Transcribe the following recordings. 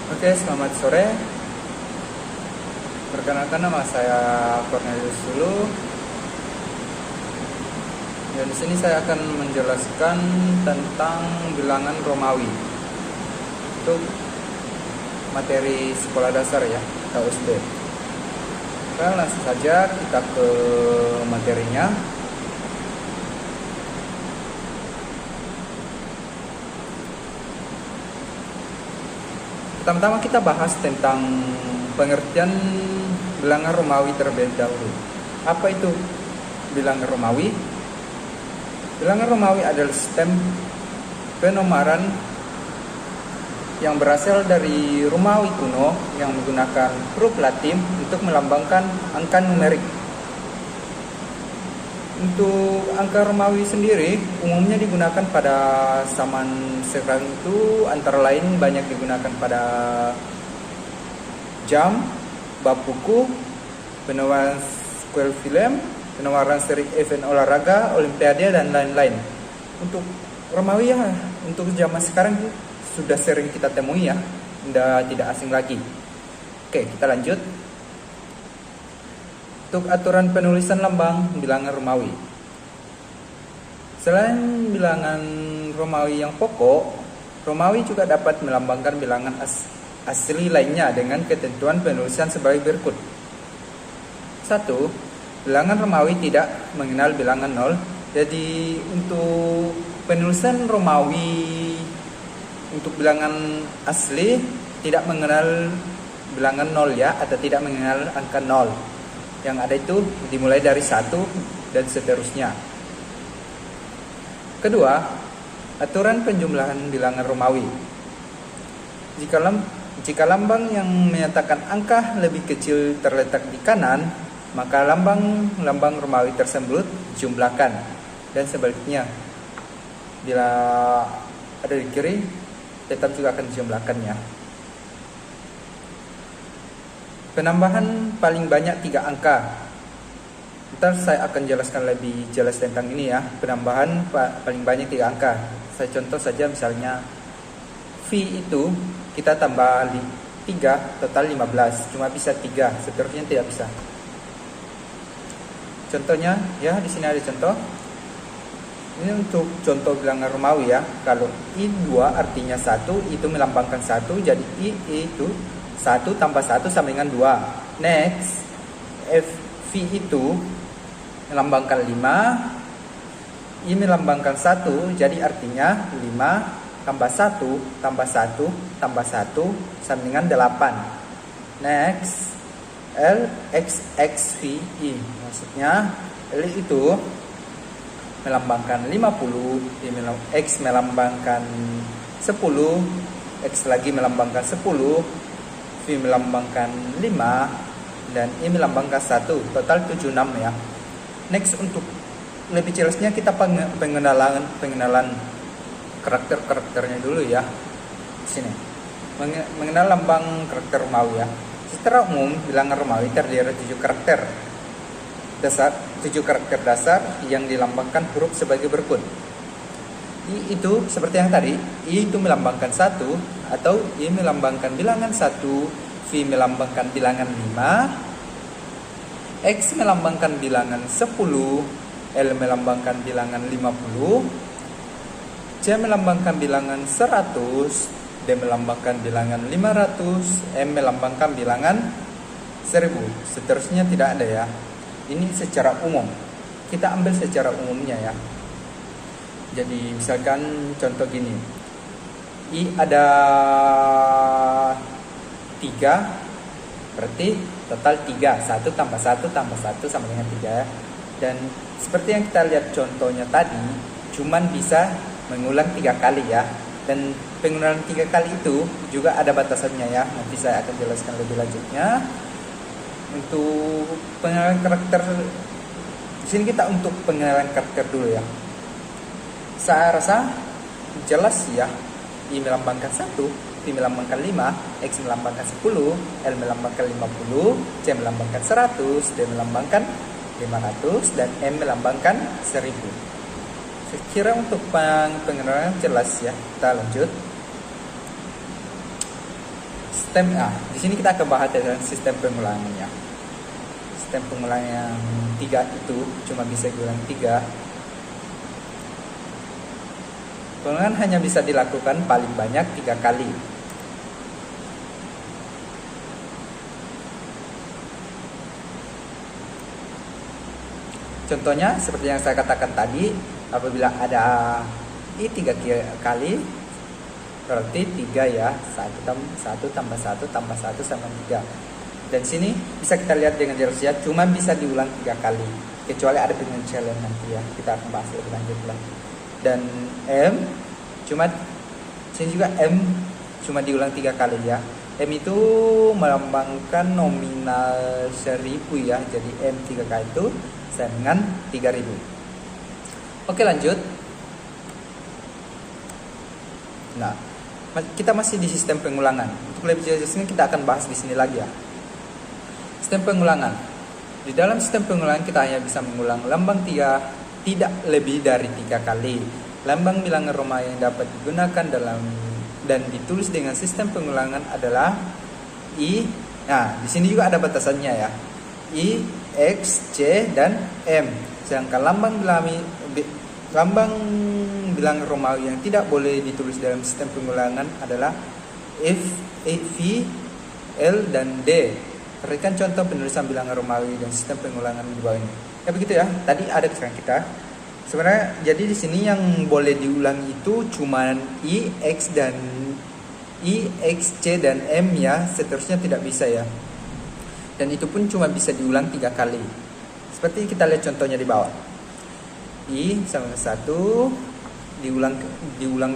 Oke, selamat sore. Perkenalkan, nama saya Cornelius dulu. Dan di sini saya akan menjelaskan tentang bilangan Romawi. Untuk materi sekolah dasar ya, atau SD. Oke, langsung saja kita ke materinya. Pertama-tama kita bahas tentang pengertian bilangan Romawi terlebih dahulu. Apa itu bilangan Romawi? Bilangan Romawi adalah sistem penomaran yang berasal dari Romawi kuno yang menggunakan huruf Latin untuk melambangkan angka numerik. Untuk angka Romawi sendiri umumnya digunakan pada zaman sekarang itu antara lain banyak digunakan pada jam, bab buku, penawaran sequel film, penawaran seri event olahraga, olimpiade dan lain-lain. Untuk Romawi ya, untuk zaman sekarang sudah sering kita temui ya, tidak asing lagi. Oke, kita lanjut. Untuk aturan penulisan lambang bilangan Romawi. Selain bilangan Romawi yang pokok, Romawi juga dapat melambangkan bilangan asli lainnya dengan ketentuan penulisan sebagai berikut. 1. Bilangan Romawi tidak mengenal bilangan 0. Jadi untuk penulisan Romawi untuk bilangan asli tidak mengenal bilangan 0 ya, atau tidak mengenal angka 0. Yang ada itu dimulai dari 1 dan seterusnya. Kedua, aturan penjumlahan bilangan Romawi. Jika lambang yang menyatakan angka lebih kecil terletak di kanan, maka lambang Romawi tersebut dijumlahkan, dan sebaliknya. Bila ada di kiri, tetap juga akan dijumlahkannya. Penambahan paling banyak 3 angka. Ntar saya akan jelaskan lebih jelas tentang ini ya. Penambahan paling banyak 3 angka. Saya contoh saja, misalnya V itu kita tambah 3, total 15. Cuma bisa 3, seterusnya tidak bisa. Contohnya ya, di sini ada contoh. Ini untuk contoh bilangan Romawi ya. Kalau I2 artinya 1, itu melambangkan 1, jadi I itu 1 tambah 1 sama dengan 2. Next, V itu melambangkan 5, I melambangkan 1, jadi artinya 5 tambah 1 tambah 1 tambah 1 sama dengan 8. Next, L, X, X, V, I. Maksudnya L itu melambangkan 50, X melambangkan 10, X lagi melambangkan 10, V melambangkan 5, dan I melambangkan 1. Total 76 ya. Next, untuk lebih jelasnya kita pengenalan karakternya dulu ya. Di sini. Mengenal lambang karakter Romawi ya. Secara umum bilangan Romawi terdiri dari 7 karakter dasar yang dilambangkan huruf sebagai berikut. I itu seperti yang tadi, I itu melambangkan 1, atau I melambangkan bilangan 1, V melambangkan bilangan 5, X melambangkan bilangan 10, L melambangkan bilangan 50, C melambangkan bilangan 100, D melambangkan bilangan 500, M melambangkan bilangan 1000. Seterusnya tidak ada ya. Ini secara umum. Kita ambil secara umumnya ya. Jadi misalkan contoh gini, I ada 3, berarti total 3, 1 tambah 1 tambah 1 sama dengan 3. Dan seperti yang kita lihat contohnya tadi, cuman bisa mengulang 3 kali ya. Dan pengulangan 3 kali itu juga ada batasannya ya. Nanti saya akan jelaskan lebih lanjutnya. Untuk pengenalan karakter, di sini kita untuk pengenalan karakter dulu ya. Saya rasa jelas ya. I melambangkan 1, V melambangkan 5, X melambangkan 10, L melambangkan 50, C melambangkan 100, D melambangkan 500, dan M melambangkan 1000. Saya kira untuk pengenalan jelas ya. Kita lanjut. Di sini kita akan bahas tentang sistem pengulangannya. Sistem pengulangan yang 3 itu cuma bisa diulang 3. Pengulangan hanya bisa dilakukan paling banyak 3 kali. Contohnya seperti yang saya katakan tadi, apabila ada I 3 kali, berarti 3 ya, 1 tambah 1 tambah 1 sama 3. Dan sini bisa kita lihat dengan jelas ya, cuma bisa diulang 3 kali, kecuali ada pengecualian nanti ya, kita akan bahas lebih lanjut lagi. Dan M sini juga M cuma diulang 3 kali ya. M itu melambangkan nominal 1000 ya, jadi M 3 kali itu sama dengan 3000. Oke, lanjut. Nah, kita masih di sistem pengulangan. Untuk lebih jelasnya kita akan bahas di sini lagi ya. Sistem pengulangan. Di dalam sistem pengulangan kita hanya bisa mengulang lambang 3 tidak lebih dari 3 kali. Lambang bilangan Romawi yang dapat digunakan dan ditulis dengan sistem pengulangan adalah I. Nah, di sini juga ada batasannya ya. I, X, C, dan M. Sedangkan lambang bilangan Romawi yang tidak boleh ditulis dalam sistem pengulangan adalah F, V, L, dan D. Perhatikan contoh penulisan bilangan Romawi dan sistem pengulangan di bawah ini. Ya begitu ya. Tadi ada keterangan kita. Sebenarnya jadi di sini yang boleh diulang itu cuma I, X, C, dan M ya. Seterusnya tidak bisa ya. Dan itu pun cuma bisa diulang 3 kali. Seperti kita lihat contohnya di bawah. I sama 1 diulang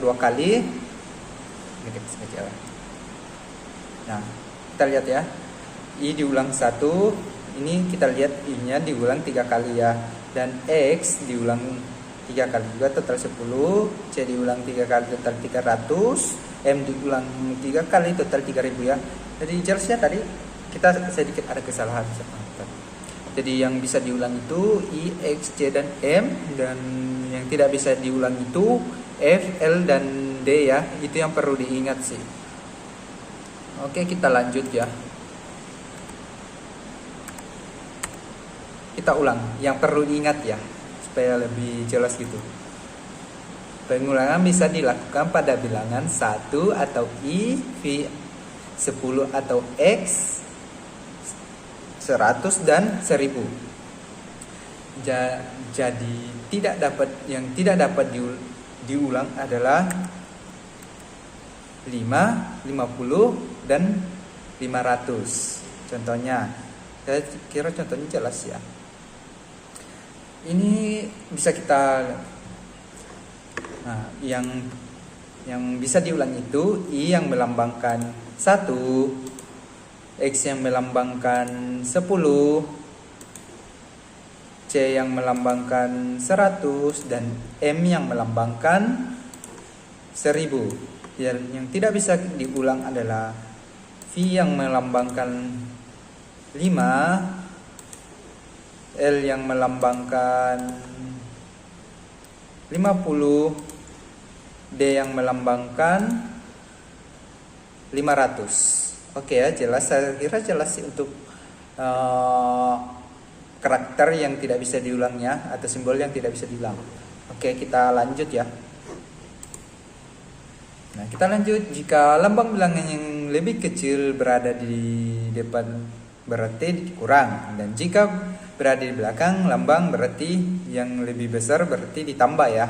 2 kali. Nah, kita lihat ya. I diulang 1, ini kita lihat I-nya diulang 3 kali ya. Dan X diulang 3 kali juga, total 10. C diulang 3 kali, total 300. M diulang 3 kali, total 3000 ya. Jadi jelasnya tadi kita sedikit ada kesalahan. Jadi yang bisa diulang itu I, X, C, dan M. Dan yang tidak bisa diulang itu F, L, dan D ya. Itu yang perlu diingat sih. Oke, kita lanjut ya. Kita ulang yang perlu diingat ya, supaya lebih jelas gitu. Pengulangan bisa dilakukan pada bilangan 1 atau I, V, 10 atau X, 100 dan 1000. Jadi yang tidak dapat diulang adalah 5, 50 dan 500. Contohnya, saya kira contohnya jelas ya. Ini bisa kita yang bisa diulang itu I yang melambangkan 1, X yang melambangkan 10, C yang melambangkan 100, dan M yang melambangkan 1000. Yang tidak bisa diulang adalah V yang melambangkan 5, L yang melambangkan 50, D yang melambangkan 500. Oke ya, jelas. Saya kira jelas sih untuk karakter yang tidak bisa diulangnya atau simbol yang tidak bisa diulang. Oke, kita lanjut ya. Nah, kita lanjut. Jika lambang bilangan yang lebih kecil berada di depan berarti dikurang, dan jika berada di belakang lambang berarti yang lebih besar berarti ditambah ya.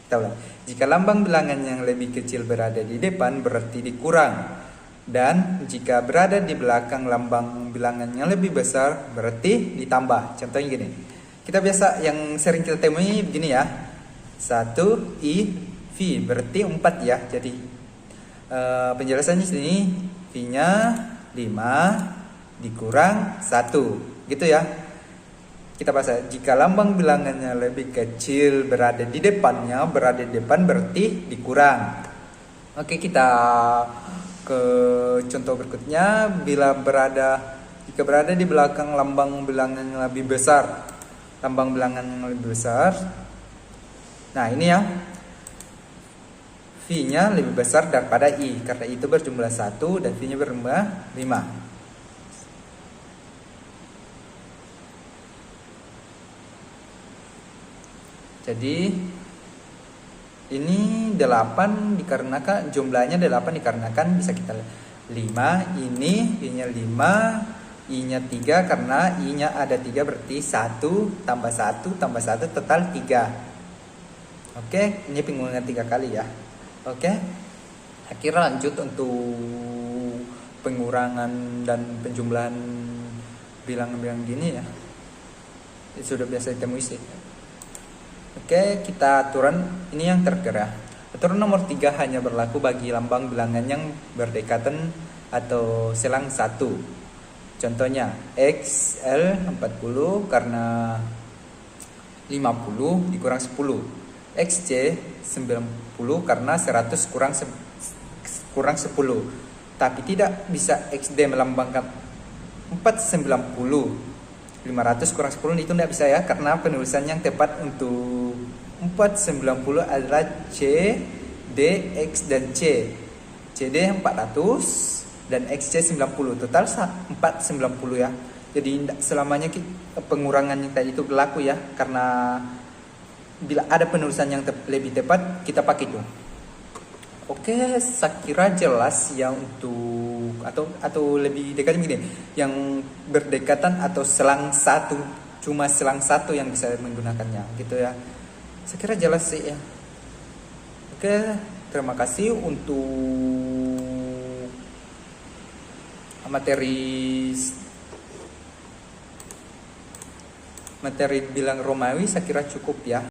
Kita ulang. Jika lambang bilangan yang lebih kecil berada di depan berarti dikurang, dan jika berada di belakang lambang bilangan yang lebih besar berarti ditambah. Contohnya gini. Kita biasa yang sering kita temui begini ya. 1 I V berarti 4 ya. Jadi penjelasannya sini V-nya 5 dikurang 1 gitu ya. Kita bahas, jika lambang bilangannya lebih kecil berada di depannya, berada di depan berarti dikurang. Oke, kita ke contoh berikutnya. Jika berada di belakang lambang bilangan yang lebih besar, lambang bilangan yang lebih besar. Nah, ini ya. V V-nya lebih besar daripada I, karena itu berjumlah 1 dan V-nya berjumlah 5. Jadi ini 8 dikarenakan jumlahnya 8 dikarenakan bisa kita 5, ini I-nya 5, I-nya 3 karena I-nya ada 3 berarti 1 tambah 1 tambah 1 total 3. Oke, ini pengulangan 3 kali ya. Oke, akhirnya lanjut untuk pengurangan dan penjumlahan bilangan-bilangan gini ya. Sudah biasa ditemui sih. Oke, kita aturan ini yang terkira. Aturan nomor 3 hanya berlaku bagi lambang bilangan yang berdekatan atau selang 1. Contohnya XL 40 karena 50 dikurang 10. XC 90 karena 100 kurang 10. Tapi tidak bisa XD melambangkan 490. 500 kurang 10 itu tidak bisa ya, karena penulisan yang tepat untuk 490 adalah C, D, X, dan C. CD 400 dan XC 90, total 490 ya. Jadi selamanya pengurangan yang tadi itu berlaku ya, karena bila ada penulisan yang lebih tepat kita pakai itu. Oke, saya kira jelas ya untuk atau lebih dekatnya begini, yang berdekatan atau selang 1, cuma selang 1 yang bisa menggunakannya gitu ya. Saya kira jelas sih ya. Oke, terima kasih untuk materi bilang Romawi, saya kira cukup ya.